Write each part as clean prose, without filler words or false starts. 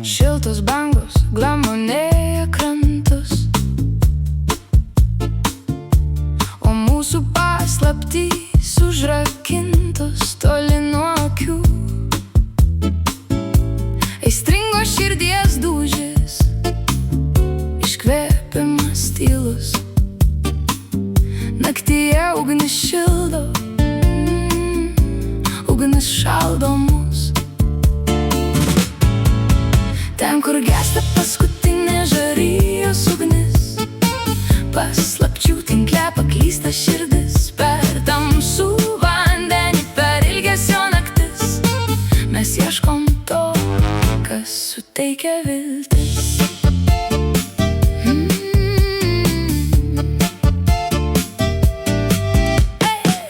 Šiltos bangos glamonėja krantus, o mūsų paslaptys užrakintos toli nuo akių. Aistringos širdies dūžis, iškvėpimas tylus, naktyje ugnis šildo, ugnis šaldo mus. Ten, kur gęsta paskutinė žarijos ugnis, paslapčių tinkle paklysta širdis. Per tamsų vandenį, per ilgesio naktis, mes ieškom to, kas suteikia viltis.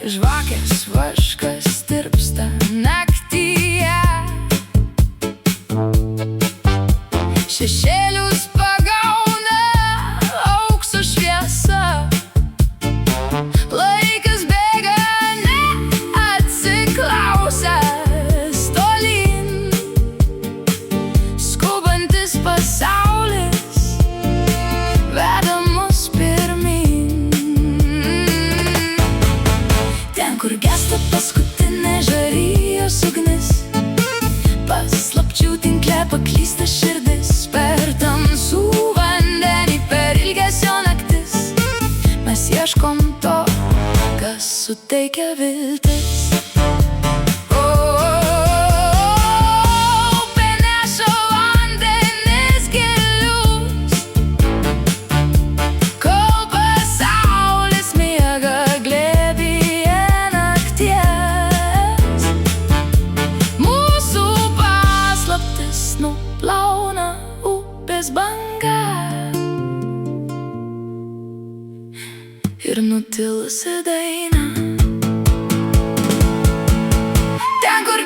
Žvakės vaškas tirpsta naktyje, šešėlius pagauna aukso šviesa. Laikas bėga neatsiklausęs tolyn, skubantis pasaulis veda mus pirmyn. Ten, kur gęsta paskutinė žarijos ugnis, paslapčių tinkle paklysta širdis. Per tamsų vandenį, per ilgesio naktis, mes ieškom to, kas suteikia viltis. Peneša vandenis gilius, kol pasaulis miega glėbyje nakties. Mūsų paslaptis nuplauna upės banga ir nutilusi daina. Ten, kur